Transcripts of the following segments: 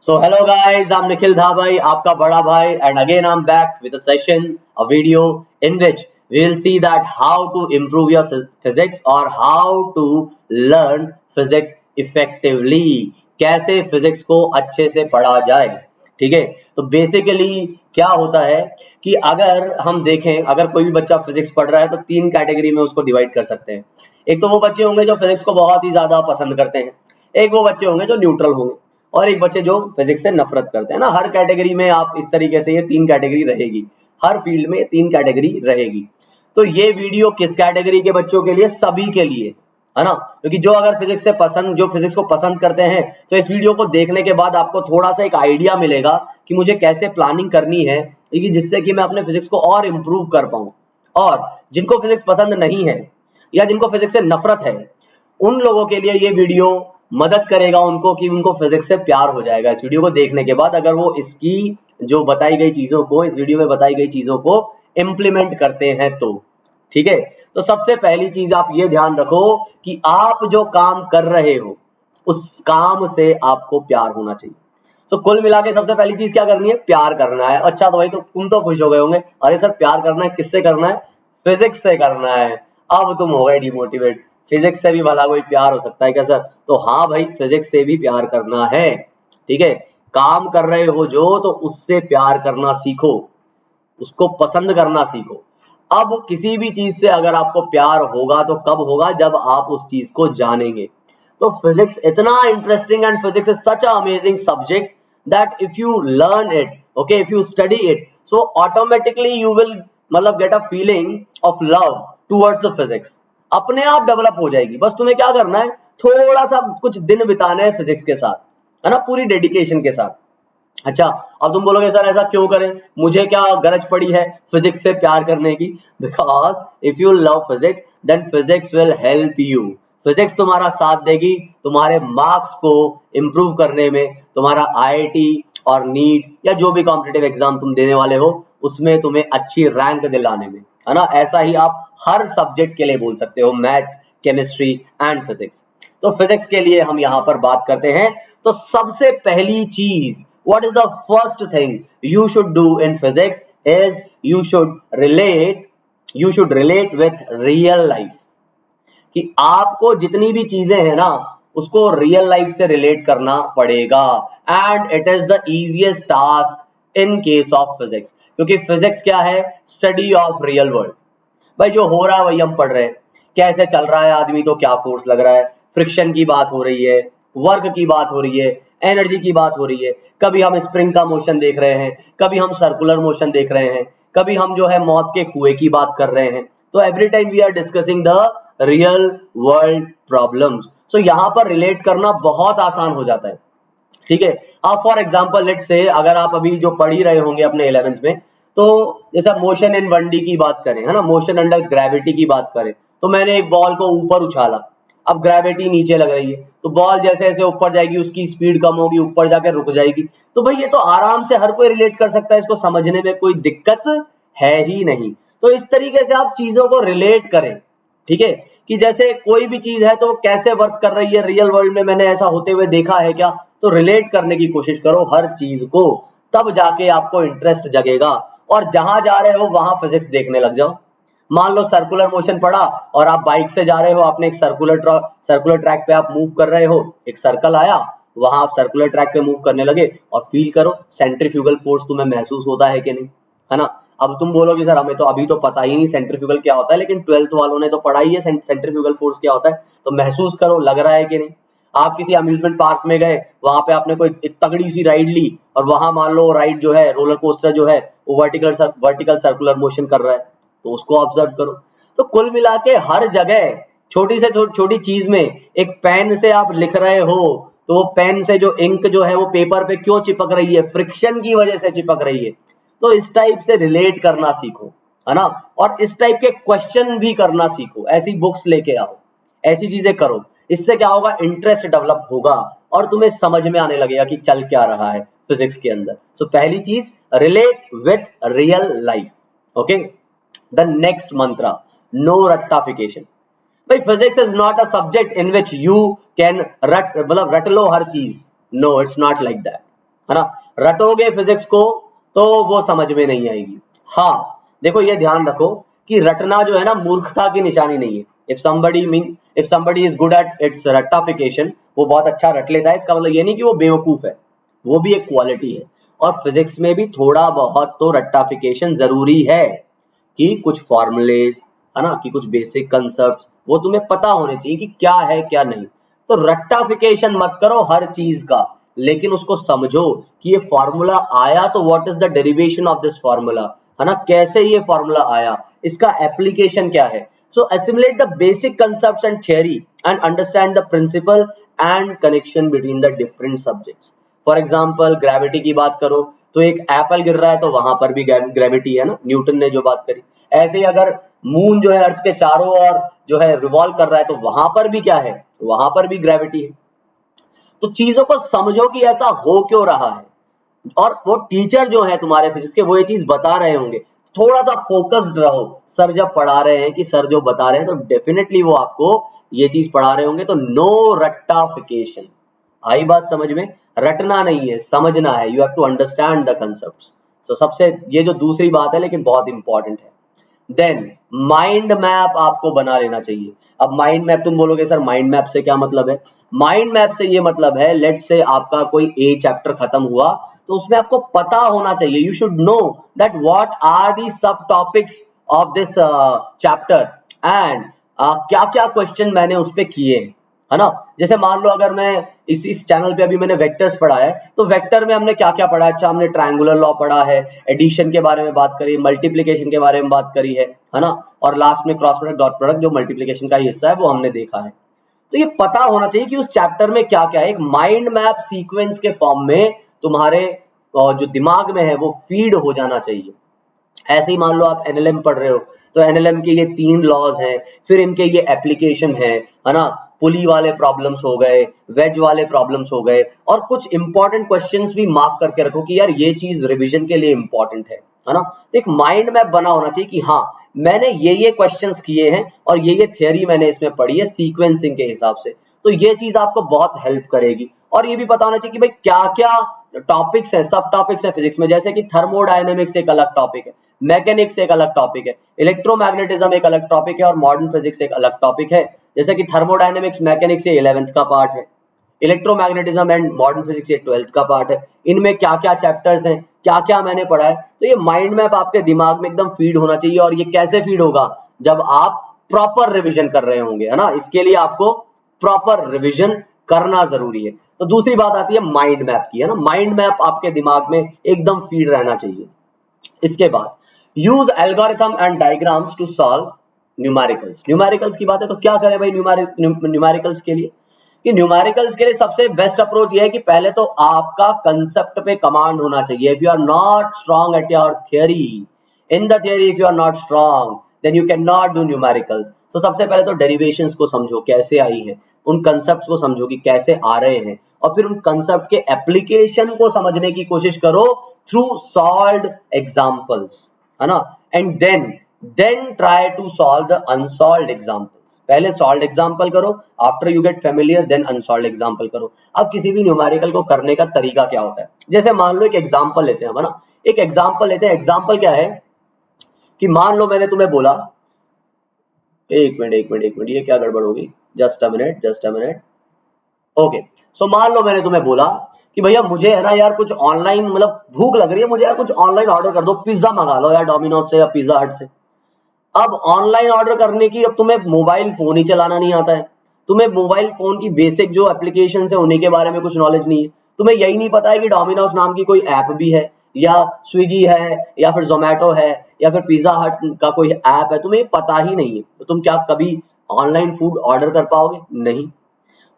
So hello guys, I'm Nikhil Dhabai, आपका बड़ा भाई, and again I'm back with a session, a video in which we will see that how to improve your physics or how to learn physics effectively. कैसे physics को अच्छे से पढ़ा जाए. ठीक है, तो बेसिकली क्या होता है कि अगर हम देखें, अगर कोई भी बच्चा फिजिक्स पढ़ रहा है तो तीन कैटेगरी में उसको डिवाइड कर सकते हैं. एक तो वो बच्चे होंगे जो फिजिक्स को बहुत ही ज्यादा पसंद करते हैं, एक वो बच्चे होंगे जो न्यूट्रल होंगे, और एक बच्चे जो फिजिक्स से नफरत करते हैं ना. हर कैटेगरी में आप इस तरीके से ये तीन कैटेगरी रहेगी, हर फील्ड में तीन कैटेगरी रहेगी. तो ये वीडियो किस कैटेगरी के बच्चों के लिए? सभी के लिए, है ना. क्योंकि जो अगर जो फिजिक्स को पसंद करते हैं, तो इस वीडियो को देखने के बाद आपको थोड़ा सा एक आइडिया मिलेगा कि मुझे कैसे प्लानिंग करनी है, जिससे कि मैं अपने फिजिक्स को और इम्प्रूव कर पाऊं. और जिनको फिजिक्स पसंद नहीं है या जिनको फिजिक्स से नफरत है, उन लोगों के लिए ये वीडियो मदद करेगा उनको कि उनको फिजिक्स से प्यार हो जाएगा इस वीडियो को देखने के बाद, अगर वो इसकी जो बताई गई चीजों को, इस वीडियो में बताई गई चीजों को इंप्लीमेंट करते हैं तो. ठीक है, तो सबसे पहली चीज आप ये ध्यान रखो कि आप जो काम कर रहे हो उस काम से आपको प्यार होना चाहिए. तो कुल मिला के सबसे पहली चीज क्या करनी है? प्यार करना है. अच्छा, तो भाई तो तुम तो खुश हो गए होंगे, अरे सर प्यार करना है, किससे करना है? फिजिक्स से करना है. अब तुम हो गए डिमोटिवेट, फिजिक्स से भी भला कोई प्यार हो सकता है क्या सर? तो हाँ भाई, फिजिक्स से भी प्यार करना है. ठीक है, काम कर रहे हो जो, तो उससे प्यार करना सीखो, उसको पसंद करना सीखो. अब किसी भी चीज से अगर आपको प्यार होगा तो कब होगा? जब आप उस चीज को जानेंगे. तो फिजिक्स इतना interesting and physics is such a amazing subject that if you learn it, okay, if you study it, so automatically you will मतलब get a feeling of love towards the physics. अपने आप develop हो जाएगी. बस तुम्हें क्या करना है? थोड़ा सा कुछ दिन बिताना है फिजिक्स के साथ, है ना, पूरी डेडिकेशन के साथ. अच्छा, अब तुम बोलोगे सर ऐसा क्यों करें, मुझे क्या गरज पड़ी है फिजिक्स से प्यार करने की? Because if you love physics then physics will help you. Physics तुम्हारा साथ देगी तुम्हारे मार्क्स को इंप्रूव करने में, तुम्हारा आईआईटी और नीट या जो भी कॉम्पिटिटिव एग्जाम तुम देने वाले हो उसमें तुम्हें अच्छी रैंक दिलाने में, है ना. ऐसा ही आप हर सब्जेक्ट के लिए बोल सकते हो, मैथ्स, केमिस्ट्री एंड फिजिक्स. तो फिजिक्स के लिए हम यहाँ पर बात करते हैं. तो सबसे पहली चीज, what is the first thing you should do in physics is you should relate with real life. कि आपको जितनी भी चीजें हैं ना उसको रियल लाइफ से रिलेट करना पड़ेगा. And it is the easiest task in case of physics, क्योंकि फिजिक्स क्या है? Study of real world. भाई जो हो रहा है वही हम पढ़ रहे हैं. कैसे चल रहा है आदमी, तो क्या फोर्स लग रहा है, फ्रिक्शन की बात हो रही है, वर्क की बात हो रही है, एनर्जी की बात हो रही है. कभी हम स्प्रिंग का मोशन देख रहे हैं, कभी हम सर्कुलर मोशन देख रहे हैं, कभी हम जो है मौत के कुएं की बात कर रहे हैं. तो every time we are discussing the real world problems. So यहाँ पर रिलेट करना बहुत आसान हो जाता है. ठीक है, अब फॉर एग्जाम्पल लेट्स से अगर आप अभी जो पढ़ ही रहे होंगे अपने 11th में, तो जैसा मोशन इन 1D की बात करें, है ना, मोशन अंडर ग्रेविटी की बात करें, तो मैंने एक बॉल को ऊपर उछाला, अब ग्रेविटी नीचे लग रही है, तो बॉल जैसे जैसे ऊपर जाएगी उसकी स्पीड कम होगी, ऊपर जाकर रुक जाएगी. तो भाई ये तो आराम से हर कोई रिलेट कर सकता है, इसको समझने में कोई दिक्कत है ही नहीं. तो इस तरीके से आप चीजों को रिलेट करें. ठीक है, कि जैसे कोई भी चीज है तो वो कैसे वर्क कर रही है रियल वर्ल्ड में, मैंने ऐसा होते हुए देखा है क्या? तो रिलेट करने की कोशिश करो हर चीज को, तब जाके आपको इंटरेस्ट जगेगा और जहां जा रहे हो वहां फिजिक्स देखने लग जाओ. मान लो सर्कुलर मोशन पड़ा और आप बाइक से जा रहे हो, आपने एक सर्कुलर ट्रैक पे आप मूव कर रहे हो, एक सर्कल आया, वहां आप सर्कुलर ट्रैक पे मूव करने लगे और फील करो सेंट्रीफ्यूगल फोर्स तुम्हें महसूस होता है कि नहीं, है ना. अब तुम बोलोगे सर हमें तो अभी तो पता ही नहीं सेंट्रीफ्यूगल क्या होता है, लेकिन 12th वालों ने तो पढ़ा ही है सेंट्रीफ्यूगल फोर्स क्या होता है. तो महसूस करो, लग रहा है कि नहीं. आप किसी अम्यूजमेंट पार्क में गए, वहां पे आपने कोई एक तगड़ी सी राइड ली और वहां मान लो राइड जो है, रोलर कोस्टर जो है, वो वर्टिकल सर्कुलर मोशन कर रहा है, तो उसको ऑब्जर्व करो. तो कुल मिला के हर जगह छोटी से छोटी चीज में, एक पेन से आप लिख रहे हो तो वो पेन से जो इंक जो है वो पेपर पे क्यों चिपक रही है? फ्रिक्शन की वजह से चिपक रही है. तो इस टाइप से रिलेट करना सीखो, है ना. और इस टाइप के क्वेश्चन भी करना सीखो, ऐसी बुक्स लेके आओ, ऐसी चीजें करो. इससे क्या होगा? इंटरेस्ट डेवलप होगा और तुम्हें समझ में आने लगेगा कि चल क्या रहा है फिजिक्स के अंदर. सो पहली चीज, relate with real life. Okay, the next mantra, no रट्टाफिकेशन. भाई physics is not a subject in which you can रट लो हर चीज. No, it's not like that. है ना। रटोगे फिजिक्स को तो वो समझ में नहीं आएगी। हाँ देखो ये ध्यान रखो कि रटना जो है ना मूर्खता की निशानी नहीं है। If somebody is good at its रट्टाफिकेशन, वो बहुत अच्छा रट लेता है, इसका मतलब ये नहीं कि वो बेवकूफ है, वो भी एक क्वालिटी है। और फिजिक्स में भी थोड़ा बहुत तो रट्टाफिकेशन जरूरी है कि कुछ फॉर्मूलेज, है ना, कि कुछ बेसिक कंसेप्ट वो तुम्हें पता होने चाहिए कि क्या है क्या नहीं। तो रट्टाफिकेशन मत करो हर चीज का, लेकिन उसको समझो कि ये फॉर्मूला आया तो what is the derivation of this formula, है ना, कैसे ये फॉर्मूला आया, इसका एप्लीकेशन क्या है। So assimilate the basic concepts and theory and understand the principle and connection between the different subjects. For example gravity की बात करो तो एक एप्पल गिर रहा है तो वहां पर भी ग्रेविटी है ना, न्यूटन ने जो बात करी। ऐसे ही अगर मून जो है अर्थ के चारों ओर जो है रिवॉल्व कर रहा है तो वहां पर भी क्या है, वहां पर भी ग्रेविटी है। तो चीजों को समझो कि ऐसा हो क्यों रहा है, और वो टीचर जो है तुम्हारे फिजिक्स के वो ये चीज बता रहे होंगे, थोड़ा सा फोकस्ड रहो। सर जब पढ़ा रहे हैं कि सर जो बता रहे हैं तो डेफिनेटली वो आपको ये चीज पढ़ा रहे होंगे। तो नो रट्टाफिकेशन, आई बात समझ में। रटना नहीं है, समझना है। You have to understand the concepts. So सबसे ये जो दूसरी बात है लेकिन बहुत इंपॉर्टेंट है। देन माइंड मैप आपको बना लेना चाहिए। अब माइंड मैप तुम बोलोगे सर माइंड मैप से क्या मतलब है। माइंड मैप से ये मतलब है, लेट से आपका कोई ए चैप्टर खत्म हुआ तो उसमें आपको पता होना चाहिए, you should know that what are the subtopics of this chapter and क्या क्या क्वेश्चन मैंने उस पे किए हैं, है ना। जैसे मान लो अगर मैं इस चैनल पे अभी मैंने वेक्टर्स पढ़ा है तो वेक्टर में हमने क्या क्या पढ़ा है। अच्छा हमने ट्रायंगुलर लॉ पढ़ा है, एडिशन के बारे में बात करी, मल्टीप्लिकेशन के बारे में बात करी है ना, और लास्ट में क्रॉस प्रोडक्ट डॉट प्रोडक्ट जो मल्टीप्लिकेशन का हिस्सा है वो हमने देखा है। तो ये पता होना चाहिए कि उस चैप्टर में क्या क्या है। एक माइंड मैप सीक्वेंस के फॉर्म में तुम्हारे जो दिमाग में है वो फीड हो जाना चाहिए। ऐसे ही मान लो आप एनएलएम पढ़ रहे हो तो एनएलएम के ये 3 लॉज हैं, फिर इनके ये एप्लीकेशन है ना। पुली वाले प्रॉब्लम्स हो गए, वेज वाले प्रॉब्लम्स हो गए, और कुछ इंपॉर्टेंट क्वेश्चंस भी मार्क करके रखो कि यार ये चीज रिवीजन के लिए इंपॉर्टेंट है ना। तो एक माइंड मैप बना होना चाहिए कि हाँ मैंने ये क्वेश्चंस किए हैं और ये थियरी मैंने इसमें पढ़ी है सीक्वेंसिंग के हिसाब से। तो ये चीज आपको बहुत हेल्प करेगी। और ये भी पता होना चाहिए कि भाई क्या क्या टॉपिक्स है, सब टॉपिक्स है फिजिक्स में। जैसे कि थर्मोडायनेमिक्स एक अलग टॉपिक है, मैकेनिक्स एक अलग टॉपिक है, इलेक्ट्रोमैग्नेटिज्म एक अलग टॉपिक है, और मॉडर्न फिजिक्स एक अलग टॉपिक है। जैसे कि थर्मोडायनेमिक्स मैकेनिक्स ये 11th का पार्ट है, इलेक्ट्रोमैग्नेटिज्म एंड मॉडर्न फिजिक्स ये 12th का पार्ट है। इनमें क्या क्या चैप्टर्स हैं, क्या क्या मैंने पढ़ा है। तो ये माइंड मैप आपके दिमाग में एकदम फीड होना चाहिए। और ये कैसे फीड होगा, जब आप प्रॉपर रिविजन कर रहे होंगे, है ना। इसके लिए आपको प्रॉपर रिविजन करना जरूरी है। तो दूसरी बात आती है माइंड मैप की, है ना। माइंड मैप आपके दिमाग में एकदम फीड रहना चाहिए। इसके बाद use algorithm and diagrams to solve numericals. Numericals की बात है तो क्या करें भाई न्यूमेरिकल्स के लिए। कि न्यूमेरिकल्स के लिए सबसे बेस्ट अप्रोच ये है कि पहले तो आपका कंसेप्ट पे कमांड होना चाहिए। If you are not strong at your theory, in the theory if you are not strong then you can not do numericals. तो सबसे पहले तो डेरिवेशंस को समझो कैसे आई है, उन कंसेप्ट्स को समझो कि कैसे आ रहे हैं, और फिर उन कंसेप्ट के एप्लीकेशन को समझने की कोशिश करो थ्रू सॉल्व्ड एग्जांपल्स, है ना। And then try to solve the unsolved examples. पहले सॉल्व्ड एग्जांपल करो, after you get familiar then unsolved example करो। अब किसी भी न्यूमेरिकल को करने का तरीका क्या होता है, जैसे मान लो एक एग्जांपल लेते हैं, है ना। एक एग्जांपल लेते हैं। एग्जांपल क्या है कि मान लो मैंने तुम्हें बोला, एक मिनट ये क्या गड़बड़ होगी, जस्ट अ मिनट। ओके, सो मान लो मैंने तुम्हें बोला कि भैया मुझे है ना यार कुछ ऑनलाइन, मतलब भूख लग रही है मुझे यार, कुछ ऑनलाइन ऑर्डर कर दो, पिज्जा मंगा लो यार डोमिनोज से या पिज्जा हट से। अब ऑनलाइन ऑर्डर करने की, अब तुम्हें मोबाइल फोन ही चलाना नहीं आता है, तुम्हें मोबाइल फोन की बेसिक जो एप्लीकेशन है उन्हीं के बारे में कुछ नॉलेज नहीं है, तुम्हें यही नहीं पता है कि डोमिनोज नाम की कोई ऐप भी है, या स्विगी है, या फिर जोमेटो है, या फिर पिज्जा हट का कोई ऐप है, तुम्हें पता ही नहीं है। तो तुम क्या कभी ऑनलाइन फूड ऑर्डर कर पाओगे? नहीं।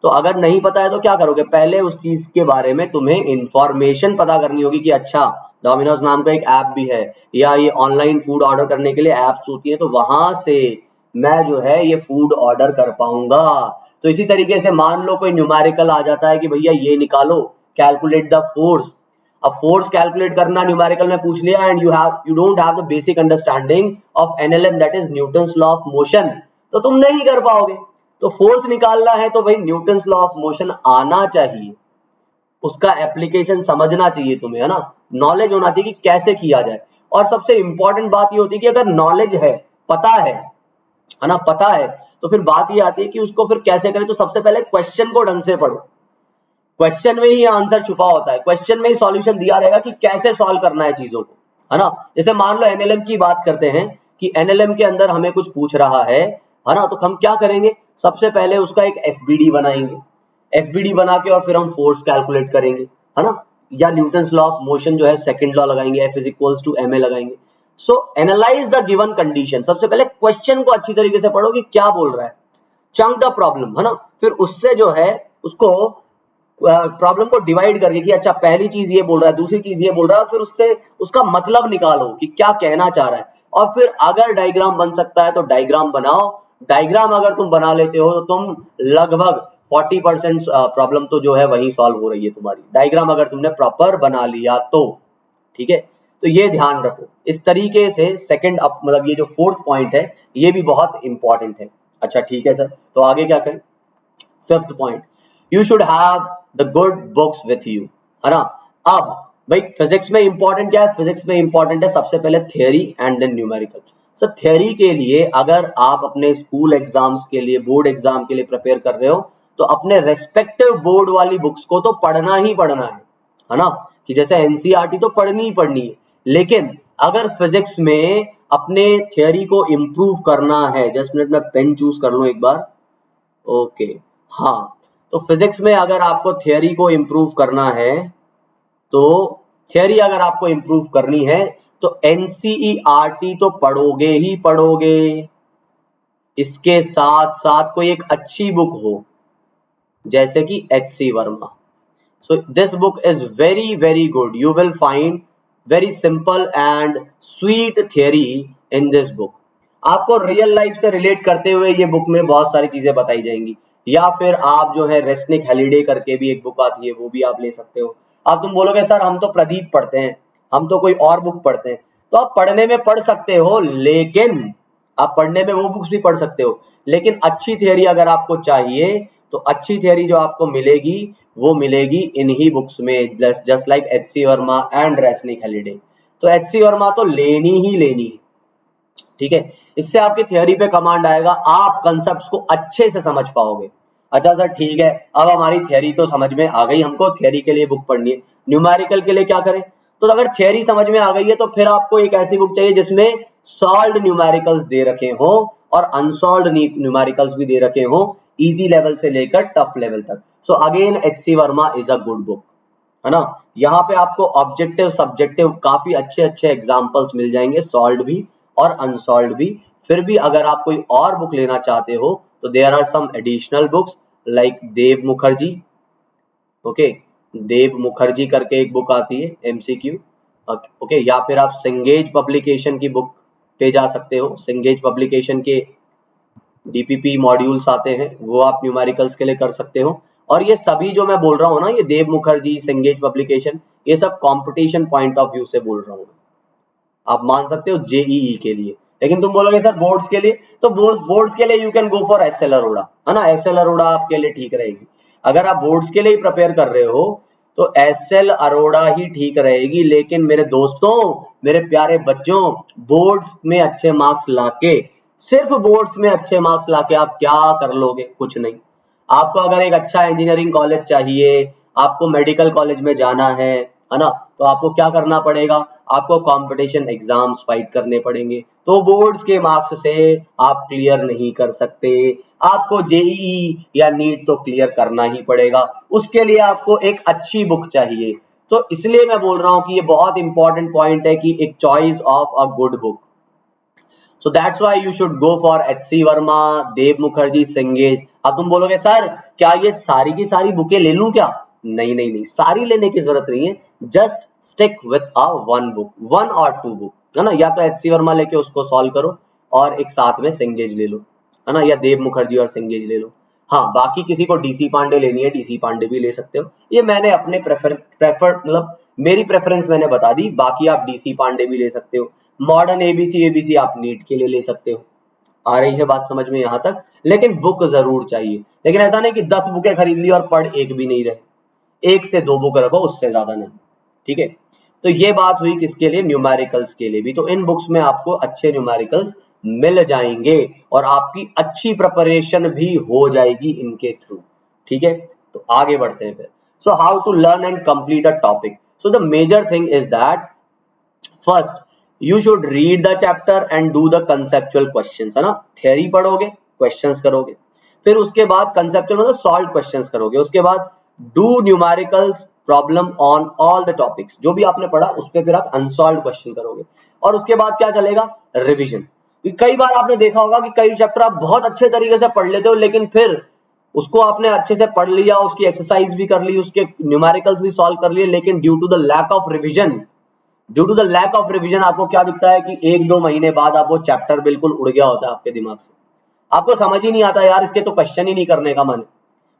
तो अगर नहीं पता है तो क्या करोगे, पहले उस चीज के बारे में तुम्हें इंफॉर्मेशन पता करनी होगी कि अच्छा डोमिनोज नाम का एक ऐप भी है, या ये ऑनलाइन फूड ऑर्डर करने के लिए ऐप्स होती है, तो वहां से मैं जो है ये फूड ऑर्डर कर पाऊंगा। तो इसी तरीके से मान लो कोई न्यूमेरिकल आ जाता है कि भैया ये निकालो, कैलकुलेट द फोर्स। अब फोर्स कैलकुलेट करना न्यूमेरिकल में पूछ लिया and you don't have the basic understanding of NLM, that is Newton's law of motion, तो तुम नहीं कर पाओगे। तो फोर्स निकालना है तो भाई न्यूटन्स लॉ ऑफ मोशन आना चाहिए, उसका एप्लीकेशन समझना चाहिए तुम्हें, है ना, नॉलेज होना चाहिए कि कैसे किया जाए। और सबसे इंपॉर्टेंट बात ये होती है कि अगर नॉलेज है, पता है ना, पता है, तो फिर बात ये आती है कि उसको फिर कैसे करें। तो सबसे पहले क्वेश्चन को ढंग से पढ़ो, क्वेश्चन में ही आंसर छुपा होता है, क्वेश्चन में ही सॉल्यूशन दिया रहेगा कि कैसे सॉल्व करना है चीजों को, है ना। जैसे मान लो एनएलएम की बात करते हैं कि एनएलएम के अंदर हमें कुछ पूछ रहा है ना, तो हम क्या करेंगे, सबसे पहले उसका एक एफबीडी बनाएंगे, एफबीडी बना के और फिर हम फोर्स कैलकुलेट करेंगे, है ना, या न्यूटन्स लॉ ऑफ मोशन जो है सेकंड लॉ लगाएंगे, F is equals to M A लगाएंगे। So analyze the given condition, सबसे पहले क्वेश्चन को अच्छी तरीके से पढ़ो कि क्या बोल रहा है, चंक द प्रॉब्लम, है ना, फिर उससे जो है उसको प्रॉब्लम को डिवाइड करके कि अच्छा पहली चीज ये बोल रहा है, दूसरी चीज ये बोल रहा है, फिर उससे उसका मतलब निकालो कि क्या कहना चाह रहा है। और फिर अगर डायग्राम बन सकता है तो डायग्राम बनाओ, डायग्राम अगर तुम बना लेते हो तो तुम लगभग 40% प्रॉब्लम तो जो है वही सॉल्व हो रही है तुम्हारी, डायग्राम अगर तुमने प्रॉपर बना लिया तो, ठीक है। तो ये ध्यान रखो, इस तरीके से सेकंड मतलब ये जो फोर्थ पॉइंट है ये भी बहुत इंपॉर्टेंट है। अच्छा ठीक है सर, तो आगे क्या करें। Fifth point, you should have the good books with you, है ना। अब भाई फिजिक्स में इंपॉर्टेंट क्या है, फिजिक्स में इंपॉर्टेंट है सबसे पहले theory and then numerical. Sir theory के लिए अगर आप अपने स्कूल एग्जाम्स के लिए, बोर्ड एग्जाम के लिए प्रिपेयर कर रहे हो तो अपने रेस्पेक्टिव बोर्ड वाली बुक्स को तो पढ़ना ही पढ़ना है ना, कि जैसे एनसीईआरटी तो पढ़नी ही पढ़नी है। लेकिन अगर फिजिक्स में अपने थियरी को इम्प्रूव करना है, जस्ट मिनट में पेन चूज कर लूं एक बार, ओके हाँ, तो फिजिक्स में अगर आपको थियरी को इम्प्रूव करना है, तो थियरी अगर आपको इम्प्रूव करनी है तो एनसीईआरटी तो पढ़ोगे ही पढ़ोगे, इसके साथ साथ कोई एक अच्छी बुक हो जैसे कि HC Verma. So this book is very very good, you will find very simple and sweet theory in this book. आपको रियल लाइफ से रिलेट करते हुए ये बुक में बहुत सारी चीजें बताई जाएंगी। या फिर आप जो है रेस्निक हेलिडे करके भी एक बुक आती है, वो भी आप ले सकते हो। अब तुम बोलोगे सर हम तो प्रदीप पढ़ते हैं, हम तो कोई और बुक पढ़ते हैं, तो आप पढ़ने में पढ़ सकते हो, लेकिन आप पढ़ने में वो बुक्स भी पढ़ सकते हो, लेकिन अच्छी थियरी अगर आपको चाहिए तो अच्छी थियरी जो आपको मिलेगी वो मिलेगी इन्हीं बुक्स में, just like H C Verma and Resnick Halliday. तो एचसी वर्मा तो लेनी ही लेनी है, ठीक है, इससे आपकी थियरी पे कमांड आएगा, आप कंसेप्ट्स को अच्छे से समझ पाओगे। अच्छा सर ठीक है, अब हमारी थियरी तो समझ में आ गई, हमको थियरी के लिए बुक पढ़नी है, न्यूमेरिकल के लिए क्या करें। तो अगर थियरी समझ में आ गई है तो फिर आपको एक ऐसी बुक चाहिए जिसमें सॉल्व्ड न्यूमेरिकल्स दे रखे हो और अनसॉल्व्ड न्यूमेरिकल्स भी दे रखे हो, इजी लेवल से लेकर टफ लेवल तक। So again HC Verma is a good book, है ना। यहाँ पे आपको ऑब्जेक्टिव सब्जेक्टिव काफी अच्छे अच्छे एग्जाम्पल्स मिल जाएंगे, सॉल्व्ड भी और अनसॉल्व्ड भी। फिर भी अगर आप कोई और बुक लेना चाहते हो तो there are some additional books like Dev Mukherjee, okay, Dev Mukherjee करके एक बुक आती है एमसीक्यू, ओके, या फिर आप सिंगेज पब्लिकेशन की बुक पे जा सकते हो, सिंगेज पब्लिकेशन के डीपीपी मॉड्यूल्स आते हैं, वो आप न्यूमेरिकल्स के लिए कर सकते हो। और ये सभी जो मैं बोल रहा हूँ ना, ये देव मुखर्जी, सिंगेज पब्लिकेशन, ये सब कंपटीशन पॉइंट ऑफ व्यू से बोल रहा हूँ, आप मान सकते हो जेईई के लिए। लेकिन तुम बोलोगे सर बोर्ड्स के लिए, तो बोर्ड्स के लिए you can go for S L Arora, है ना, एसएल अरोड़ा आपके लिए ठीक रहेगी। अगर आप बोर्ड्स के लिए ही प्रिपेयर कर रहे हो तो एसएल अरोड़ा ही ठीक रहेगी। लेकिन मेरे दोस्तों, मेरे प्यारे बच्चों, बोर्ड्स में अच्छे मार्क्स लाके, सिर्फ बोर्ड्स में अच्छे मार्क्स लाके आप क्या कर लोगे, कुछ नहीं। आपको अगर एक अच्छा इंजीनियरिंग कॉलेज चाहिए, आपको मेडिकल कॉलेज में जाना है ना, तो आपको क्या करना पड़ेगा, आपको कंपटीशन एग्जाम्स फाइट करने पड़ेंगे, तो बोर्ड्स के मार्क्स से आप क्लियर नहीं कर सकते। आपको जेईई या नीट तो क्लियर करना ही पड़ेगा, उसके लिए आपको एक अच्छी बुक चाहिए। तो इसलिए मैं बोल रहा हूं कि ये बहुत इंपॉर्टेंट पॉइंट है कि एक choice of a good book. So that's why you should go for H C Verma, Dev Mukherjee, Cengage. अब तुम बोलोगे सर क्या ये सारी की सारी बुकें ले लूं क्या, नहीं नहीं नहीं, सारी लेने की जरूरत नहीं है, just stick with a one book, one और टू बुक, है ना। या तो एचसी वर्मा लेके उसको सॉल्व करो और एक साथ में सिंगेज ले लो, है ना, या देव मुखर्जी और सिंगेज ले लो। हाँ, बाकी किसी को डीसी पांडे लेनी है, डीसी पांडे भी ले सकते हो। ये मैंने अपने प्रेफर मतलब मेरी प्रेफरेंस मैंने बता दी, बाकी आप डीसी पांडे भी ले सकते हो। मॉडर्न एबीसी आप नीट के लिए ले सकते हो। आ रही है बात समझ में यहाँ तक, लेकिन बुक जरूर चाहिए। लेकिन ऐसा नहीं कि 10 बुकें खरीद ली और पढ़ एक भी नहीं रहे, 1 से 2 बुक रखो, उससे ज्यादा नहीं, ठीक है। तो ये बात हुई किसके लिए, न्यूमेरिकल्स के लिए भी। तो इन बुक्स में आपको अच्छे न्यूमेरिकल्स मिल जाएंगे और आपकी अच्छी प्रिपरेशन भी हो जाएगी इनके थ्रू, ठीक है। तो आगे बढ़ते हैं फिर। So how to learn and complete a topic. So the major thing is that first you should read the chapter and do the conceptual questions, है ना। थ्योरी पढ़ोगे, क्वेश्चंस करोगे, फिर उसके बाद कंसेप्चुअल मतलब सॉल्व क्वेश्चंस करोगे, उसके बाद do numerical problem on all the topics, जो भी आपने पढ़ा उस पर फिर आप अनसॉल्व क्वेश्चन करोगे, और उसके बाद क्या चलेगा, रिविजन। कई बार आपने देखा होगा कि कई चैप्टर आप बहुत अच्छे तरीके से पढ़ लेते हो, लेकिन फिर उसको आपने अच्छे से पढ़ लिया, उसकी एक्सरसाइज भी कर ली, उसके न्यूमेरिकल्स भी सॉल्व कर लिए, लेकिन due to the lack of revision आपको क्या दिखता है कि 1-2 महीने बाद आप वो चैप्टर बिल्कुल उड़ गया होता है आपके दिमाग से। आपको समझ ही नहीं आता यार, इसके तो क्वेश्चन ही नहीं करने का मन,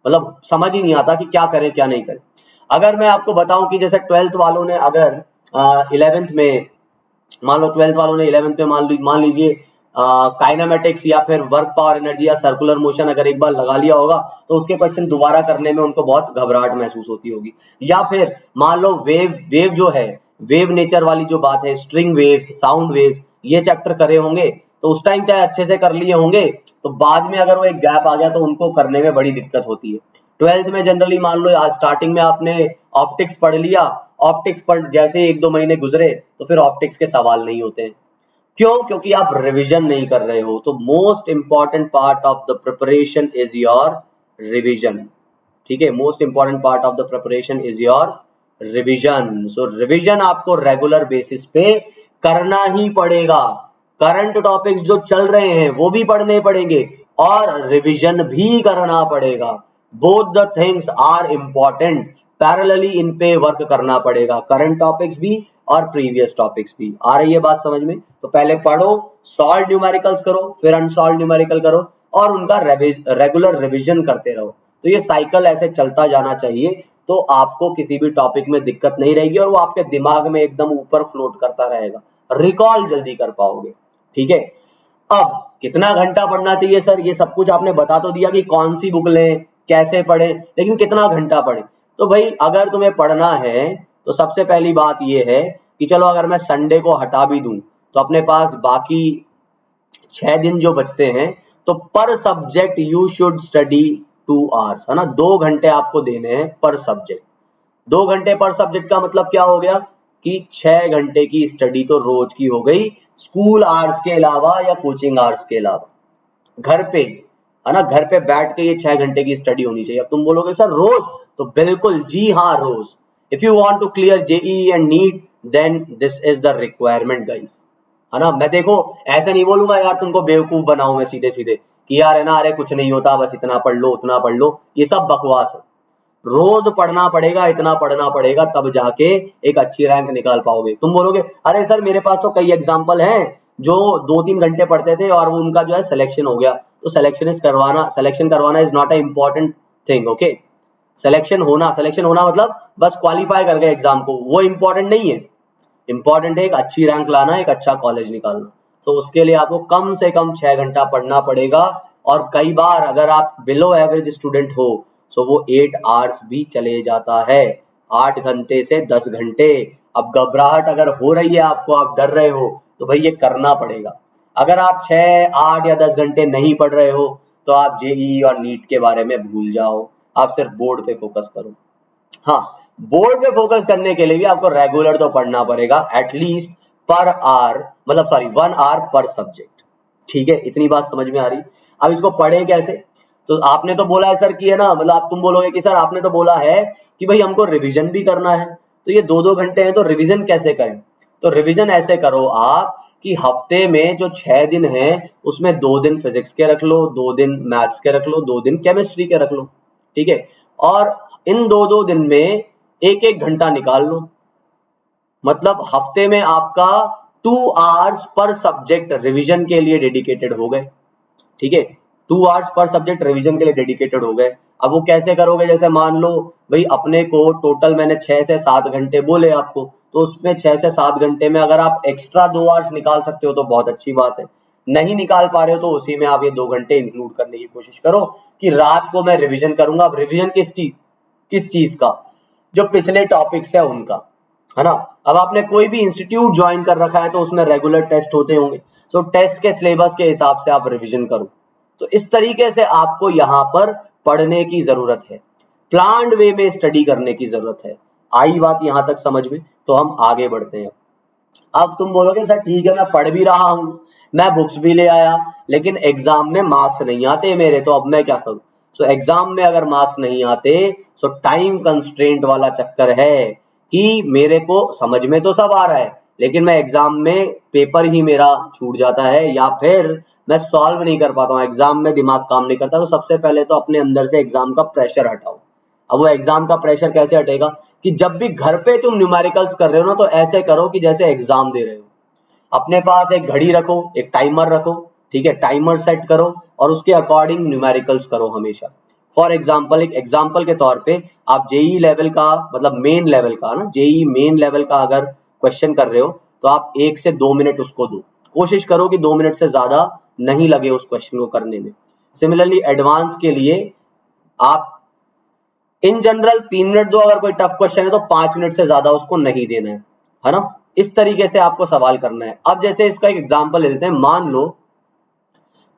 मतलब समझ ही नहीं आता कि क्या करें क्या नहीं करें। अगर मैं आपको बताऊं कि जैसे 12th वालों ने अगर 11th में, मान लो 12th वालों ने 11th में मान लीजिए काइनेमेटिक्स या फिर वर्क पावर एनर्जी या सर्कुलर मोशन अगर एक बार लगा लिया होगा, तो उसके क्वेश्चन दोबारा करने में उनको बहुत घबराहट महसूस होती होगी। या फिर मान लो वेव जो है, वेव नेचर वाली जो बात है, स्ट्रिंग वेव्स, साउंड वेव्स, ये चैप्टर करे होंगे तो उस टाइम चाहे अच्छे से कर लिए होंगे, तो बाद में अगर वो एक गैप आ गया तो उनको करने में बड़ी दिक्कत होती है। 12th में जनरली मान लो आज स्टार्टिंग में आपने ऑप्टिक्स पढ़ लिया, ऑप्टिक्स पर जैसे 1-2 महीने गुजरे तो फिर ऑप्टिक्स के सवाल नहीं होते हैं। क्यों? क्योंकि आप रिवीजन नहीं कर रहे हो। तो most important part of the preparation is your revision, ठीक है। Most important part of the preparation is your revision. So revision आपको रेगुलर बेसिस पे करना ही पड़ेगा। करंट टॉपिक्स जो चल रहे हैं वो भी पढ़ने पड़ेंगे और रिवीजन भी करना पड़ेगा। Both the things are important, parallelly इन पे वर्क करना पड़ेगा, करंट टॉपिक्स भी और प्रीवियस टॉपिक्स भी। आ रही है बात समझ में? तो पहले पढ़ो, सॉल्व न्यूमेरिकल्स करो, फिर अनसॉल्व न्यूमेरिकल करो और उनका रेगुलर रिवीजन करते रहो। तो ये साइकिल ऐसे चलता जाना चाहिए, तो आपको किसी भी टॉपिक में दिक्कत नहीं रहेगी और वो आपके दिमाग में एकदम ऊपर फ्लोट करता रहेगा, रिकॉल जल्दी कर पाओगे, ठीक है। अब कितना घंटा पढ़ना चाहिए सर, ये सब कुछ आपने बता तो दिया कि कौन सी बुक लें, कैसे पढ़ें, लेकिन कितना घंटा पढ़ें। तो भाई अगर तुम्हें पढ़ना है तो सबसे पहली बात ये है कि चलो अगर मैं संडे को हटा भी दूं तो अपने पास बाकी 6 दिन जो बचते हैं, तो पर subject you should study 2 hours, है ना। 2 घंटे आपको देने हैं पर सब्जेक्ट। 2 घंटे पर सब्जेक्ट का मतलब क्या हो गया कि 6 घंटे की स्टडी तो रोज की हो गई, स्कूल आवर्स के अलावा या कोचिंग आवर्स के अलावा, घर पे, है ना। घर पे बैठ के ये 6 घंटे की स्टडी होनी चाहिए। अब तुम बोलोगे सर रोज, तो बिल्कुल जी हाँ रोज। If you want to clear JEE and NEET then this is the requirement guys, है ना। मैं देखो ऐसे नहीं बोलूंगा यार तुमको बेवकूफ बनाऊं मैं सीधे सीधे कि यार है ना, अरे कुछ नहीं होता, बस इतना पढ़ लो उतना पढ़ लो, ये सब बकवास है। रोज पढ़ना पड़ेगा, इतना पढ़ना पड़ेगा, तब जाके एक अच्छी रैंक निकाल पाओगे। तुम बोलोगे अरे सर मेरे पास तो कई एग्जाम्पल हैं जो 2-3 घंटे पढ़ते थे और वो उनका जो है सिलेक्शन हो गया। तो सिलेक्शन करवाना is not a important thing, okay. Selection होना मतलब बस क्वालिफाई कर गए एग्जाम को, वो इंपॉर्टेंट नहीं है। इंपॉर्टेंट है एक अच्छी रैंक लाना, एक अच्छा कॉलेज निकालना। तो उसके लिए आपको कम से कम 6 घंटा पढ़ना पड़ेगा। और कई बार अगर आप बिलो एवरेज स्टूडेंट हो तो वो 8 आवर्स भी चले जाता है, 8 घंटे से 10 घंटे। अब घबराहट अगर हो रही है आपको, आप डर रहे हो, तो भाई ये करना पड़ेगा। अगर आप 6, 8 या 10 घंटे नहीं पढ़ रहे हो तो आप जेईई और नीट के बारे में भूल जाओ, आप सिर्फ बोर्ड पे फोकस करो। हाँ, बोर्ड पे फोकस करने के लिए भी आपको रेगुलर तो पढ़ना पड़ेगा, एटलीस्ट पर आवर, मतलब सॉरी 1 आवर पर सब्जेक्ट, ठीक है। इतनी बात समझ में आ रही। अब इसको पढ़े कैसे? तो आपने तो बोला है सर कि है ना, मतलब आप तुम बोलोगे कि सर आपने तो बोला है कि भाई हमको रिवीजन भी करना है, तो ये 2-2 घंटे हैं, तो रिवीजन कैसे करें? तो रिवीजन ऐसे करो आप कि हफ्ते में जो 6 दिन हैं उसमें 2 दिन फिजिक्स के रख लो, 2 दिन मैथ्स के रख लो, 2 दिन केमिस्ट्री के रख लो, ठीक है। और इन 2-2 दिन में 1-1 घंटा निकाल लो, मतलब हफ्ते में आपका 2 आवर्स पर सब्जेक्ट रिवीजन के लिए डेडिकेटेड हो गए, ठीक है। 2 आवर्स पर सब्जेक्ट रिवीजन के लिए डेडिकेटेड हो गए। अब वो कैसे करोगे? जैसे मान लो भाई अपने को टोटल मैंने 6 से 7 घंटे बोले आपको, तो उसमें 6 से 7 घंटे में अगर आप एक्स्ट्रा 2 आवर्स निकाल सकते हो तो बहुत अच्छी बात है। नहीं निकाल पा रहे हो तो उसी में आप ये 2 घंटे इंक्लूड करने की कोशिश करो कि रात को मैं रिवीजन करूंगा। अब रिवीजन किस चीज का? जो पिछले टॉपिक्स है उनका, है ना। अब आपने कोई भी इंस्टीट्यूट ज्वाइन कर रखा है तो उसमें रेगुलर टेस्ट होते होंगे, सो टेस्ट के सिलेबस के हिसाब से आप रिवीजन करो। तो इस तरीके से आपको यहाँ पर पढ़ने की जरूरत है, प्लान्ड वे में स्टडी करने की जरूरत है। आई बात यहाँ तक समझ में? तो हम आगे बढ़ते हैं। अब तुम बोलोगे सर ठीक है मैं पढ़ भी रहा हूं, मैं बुक्स भी ले आया, लेकिन एग्जाम में मार्क्स नहीं आते मेरे, तो अब मैं क्या करूं? सो एग्जाम में अगर मार्क्स नहीं आते, सो टाइम कंस्ट्रेंट वाला चक्कर है कि मेरे को समझ में तो सब आ रहा है, लेकिन मैं एग्जाम में पेपर ही मेरा छूट जाता है, या फिर मैं सॉल्व नहीं कर पाता हूँ, एग्जाम में दिमाग काम नहीं करता। तो सबसे पहले तो अपने अंदर से एग्जाम का प्रेशर हटाओ। अब वो एग्जाम का प्रेशर कैसे हटेगा? कि जब भी घर पे तुम न्यूमेरिकल्स कर रहे हो ना, तो ऐसे करो कि जैसे एग्जाम दे रहे हो। अपने पास एक घड़ी रखो, एक टाइमर रखो, ठीक है, टाइमर सेट करो और उसके अकॉर्डिंग न्यूमेरिकल्स करो हमेशा। फॉर एग्जाम्पल, एक एग्जाम्पल के तौर पे आप जेई लेवल का, मतलब मेन लेवल का ना, जेई मेन लेवल का अगर क्वेश्चन कर रहे हो तो आप 1 से 2 मिनट उसको दो, कोशिश करो कि 2 मिनट से ज्यादा नहीं लगे उस क्वेश्चन को करने में। सिमिलरली एडवांस के लिए आप इन जनरल 3 मिनट दो, अगर कोई टफ क्वेश्चन है तो 5 मिनट से ज्यादा उसको नहीं देना है ना। इस तरीके से आपको सवाल करना है। अब जैसे इसका एक एग्जांपल ले लेते हैं, मान लो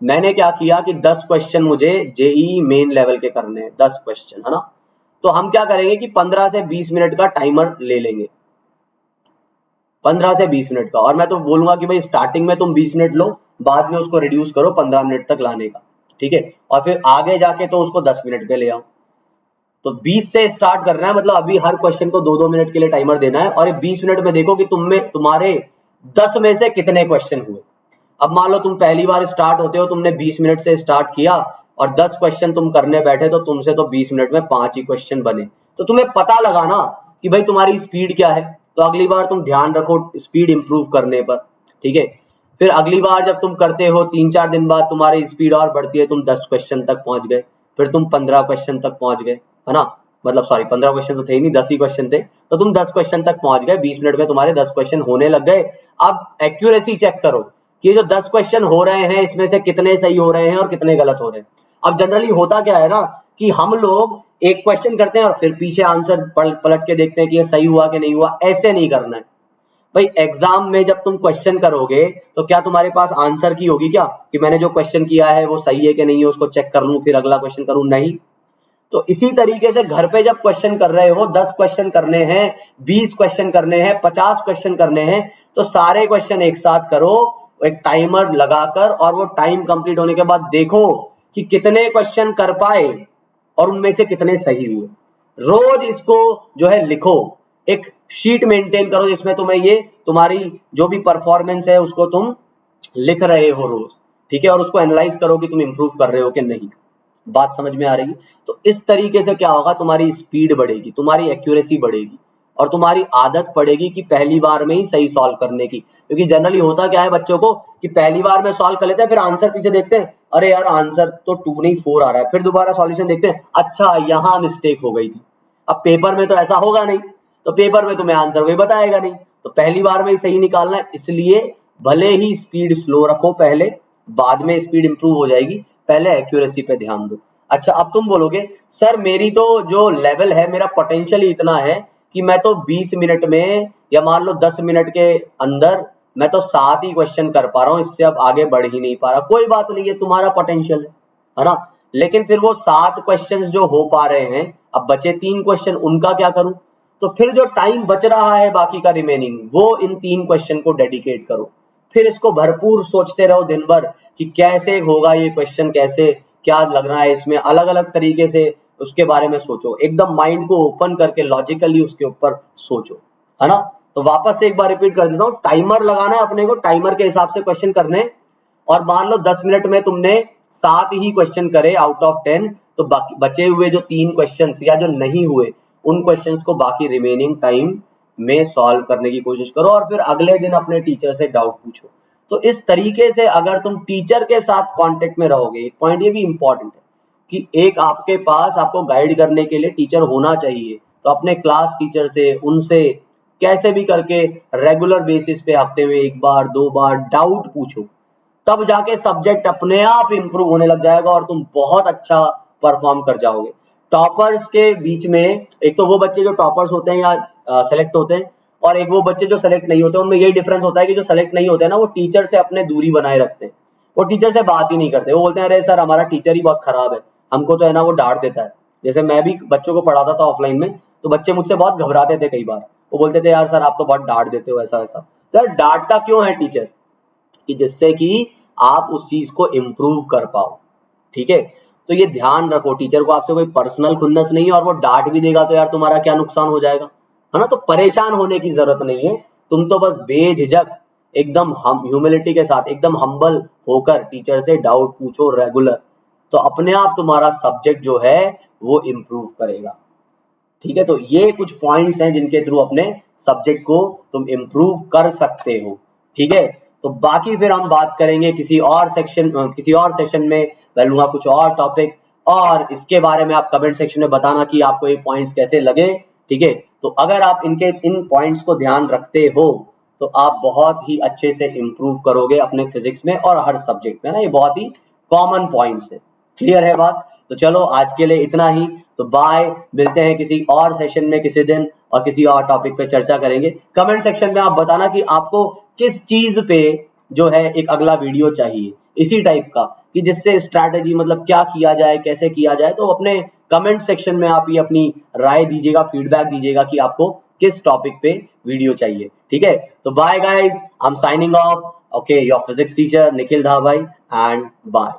मैंने क्या किया कि 10 क्वेश्चन मुझे जेई मेन लेवल के करने हैं, 10 क्वेश्चन, है ना। तो हम क्या करेंगे कि 15 से 20 मिनट का टाइमर ले लेंगे, 15 से 20 मिनट का, और मैं तो बोलूंगा कि भाई स्टार्टिंग में तुम 20 मिनट लो, बाद में उसको रिड्यूस करो 15 मिनट तक लाने का, ठीक है, और फिर आगे जाके तो उसको 10 मिनट पे ले आओ। तो 20 से स्टार्ट करना है, मतलब अभी हर क्वेश्चन को 2-2 मिनट के लिए टाइमर देना है, और 20 मिनट में देखो कि तुम्हारे 10 में से कितने क्वेश्चन हुए। अब मान लो तुम पहली बार स्टार्ट होते हो, तुमने 20 मिनट से स्टार्ट किया और 10 क्वेश्चन तुम करने बैठे, तो तुमसे तो 20 मिनट में 5 ही क्वेश्चन बने। तो तुम्हें पता लगा ना कि भाई तुम्हारी स्पीड क्या है। तो अगली बार तुम ध्यान रखो स्पीड इंप्रूव करने पर, ठीक है। फिर अगली बार जब तुम करते हो 3-4 दिन बाद तुम्हारी स्पीड और बढ़ती है, तुम 10 क्वेश्चन तक पहुंच गए, फिर तुम 15 क्वेश्चन तक पहुंच गए, है ना। मतलब सॉरी 15 क्वेश्चन तो थे ही नहीं, 10 ही क्वेश्चन थे, तो तुम 10 क्वेश्चन तक पहुंच गए, 20 मिनट में तुम्हारे 10 क्वेश्चन होने लग गए। अब एक्यूरेसी चेक करो कि ये जो 10 क्वेश्चन हो रहे हैं इसमें से कितने सही हो रहे हैं और कितने गलत हो रहे हैं। अब जनरली होता क्या है ना कि हम लोग एक क्वेश्चन करते हैं और फिर पीछे आंसर पलट के देखते हैं कि ये सही हुआ कि नहीं हुआ। ऐसे नहीं करना है भाई। एग्जाम में जब तुम क्वेश्चन करोगे तो क्या तुम्हारे पास आंसर की होगी क्या कि मैंने जो क्वेश्चन किया है वो सही है कि नहीं है, उसको चेक कर लूं फिर अगला क्वेश्चन करूं? नहीं। तो इसी तरीके से घर पे जब क्वेश्चन कर रहे हो, 10 क्वेश्चन करने हैं, 20 क्वेश्चन करने हैं, 50 क्वेश्चन करने हैं, तो सारे क्वेश्चन एक साथ करो एक टाइमर लगाकर, और वो टाइम कंप्लीट होने के बाद देखो कि कितने क्वेश्चन कर पाए और उनमें से कितने सही हुए। रोज इसको जो है लिखो, एक शीट मेंटेन करो जिसमें तुम्हें ये तुम्हारी जो भी परफॉर्मेंस है उसको तुम लिख रहे हो रोज, ठीक है, और उसको एनालाइज करो कि तुम इंप्रूव कर रहे हो कि नहीं। बात समझ में आ रही है? तो इस तरीके से क्या होगा, तुम्हारी स्पीड बढ़ेगी, तुम्हारी एक्यूरेसी बढ़ेगी, और तुम्हारी आदत पड़ेगी कि पहली बार में ही सही सॉल्व करने की। क्योंकि जनरली होता क्या है बच्चों को कि पहली बार में सॉल्व कर लेते हैं, फिर आंसर पीछे देखते हैं, अरे यार आंसर तो 2 नहीं 4 आ रहा है, फिर दोबारा सॉल्यूशन देखते हैं, अच्छा यहाँ मिस्टेक हो गई थी। अब पेपर में तो ऐसा होगा नहीं, तो पेपर में तुम्हें आंसर कोई बताएगा नहीं, तो पहली बार में ही सही निकालना है। इसलिए भले ही स्पीड स्लो रखो पहले, बाद में स्पीड इंप्रूव हो जाएगी, पहले एक्यूरेसी पे ध्यान दो। अच्छा, अब तुम बोलोगे सर मेरी तो जो लेवल है, मेरा पोटेंशियल ही इतना है कि मैं तो 20 मिनट में या मान लो 10 मिनट के अंदर मैं तो 7 ही क्वेश्चन कर पा रहा हूँ, इससे अब आगे बढ़ ही नहीं पा रहा। कोई बात नहीं है, तुम्हारा पोटेंशियल है ना। लेकिन फिर वो 7 क्वेश्चन जो हो पा रहे हैं, अब बचे 3 क्वेश्चन, उनका क्या करूं? तो फिर जो टाइम बच रहा है बाकी का रिमेनिंग, वो इन 3 क्वेश्चन को डेडिकेट करो। फिर इसको भरपूर सोचते रहो दिन भर कि कैसे होगा ये क्वेश्चन, कैसे क्या लग रहा है इसमें, अलग अलग तरीके से उसके बारे में सोचो, एकदम माइंड को ओपन करके लॉजिकली उसके ऊपर सोचो, है ना। तो वापस से एक बार रिपीट कर देता हूँ, टाइमर लगाना है अपने को, टाइमर के हिसाब से क्वेश्चन करने, और मान लो 10 मिनट में तुमने 7 ही क्वेश्चन करे आउट ऑफ 10, तो बाकी बचे हुए जो 3 क्वेश्चन या जो नहीं हुए, उन क्वेश्चंस को बाकी रिमेनिंग टाइम में सॉल्व करने की कोशिश करो, और फिर अगले दिन अपने टीचर से डाउट पूछो। तो इस तरीके से अगर तुम टीचर के साथ कांटेक्ट में रहोगे, एक पॉइंट ये भी इंपॉर्टेंट है कि एक आपके पास आपको गाइड करने के लिए टीचर होना चाहिए। तो अपने क्लास टीचर से, उनसे कैसे भी करके रेगुलर बेसिस पे हफ्ते में 1 बार 2 बार डाउट पूछो, तब जाके सब्जेक्ट अपने आप इंप्रूव होने लग जाएगा और तुम बहुत अच्छा परफॉर्म कर जाओगे। टॉपर्स के बीच में एक तो वो बच्चे जो टॉपर्स होते हैं या सेलेक्ट होते हैं, और एक वो बच्चे जो सेलेक्ट नहीं होते, उनमें यही डिफरेंस होता है कि जो सेलेक्ट नहीं होते हैं ना, वो टीचर से अपने दूरी बनाए रखते हैं, वो टीचर से बात ही नहीं करते, वो बोलते हैं अरे सर हमारा टीचर ही बहुत खराब है, हमको तो है ना वो डांट देता है। जैसे मैं भी बच्चों को पढ़ाता था ऑफलाइन में, तो बच्चे मुझसे बहुत घबराते थे कई बार, वो बोलते थे यार सर आप तो बहुत डांट देते हो ऐसा ऐसा। तो यार डांटता क्यों है टीचर, कि जिससे कि आप उस चीज को इम्प्रूव कर पाओ, ठीक है। तो ये ध्यान रखो, टीचर को आपसे कोई पर्सनल खुन्नस नहीं है, और वो डांट भी देगा तो यार तुम्हारा क्या नुकसान हो जाएगा, है ना। तो परेशान होने की जरूरत नहीं है, तुम तो बस बेझिझक एकदम हम ह्यूमिलिटी के साथ एकदम हम्बल होकर टीचर से डाउट पूछो रेगुलर, तो अपने आप तुम्हारा सब्जेक्ट जो है वो इम्प्रूव करेगा, ठीक है। तो ये कुछ पॉइंट्स हैं जिनके थ्रू अपने सब्जेक्ट को तुम इम्प्रूव कर सकते हो, ठीक है। तो बाकी फिर हम बात करेंगे किसी और सेशन में, मैं लूंगा कुछ और टॉपिक, और इसके बारे में आप कमेंट सेक्शन में बताना कि आपको ये पॉइंट्स कैसे लगे, ठीक है। तो अगर आप इन पॉइंट्स को ध्यान रखते हो तो आप बहुत ही अच्छे से इम्प्रूव करोगे अपने फिजिक्स में और हर सब्जेक्ट में ना, ये बहुत ही कॉमन पॉइंट्स है, क्लियर है बात। तो चलो आज के लिए इतना ही, तो बाय, मिलते हैं किसी और सेशन में किसी दिन, और किसी और टॉपिक पे चर्चा करेंगे। कमेंट सेक्शन में आप बताना कि आपको किस चीज पे जो है एक अगला वीडियो चाहिए इसी टाइप का, कि जिससे स्ट्रैटेजी मतलब क्या किया जाए, कैसे किया जाए। तो अपने कमेंट सेक्शन में आप ये अपनी राय दीजिएगा, फीडबैक दीजिएगा कि आपको किस टॉपिक पे वीडियो चाहिए, ठीक है। तो bye guys, I am signing off, okay, your physics teacher Nikhil Dhabai, and bye.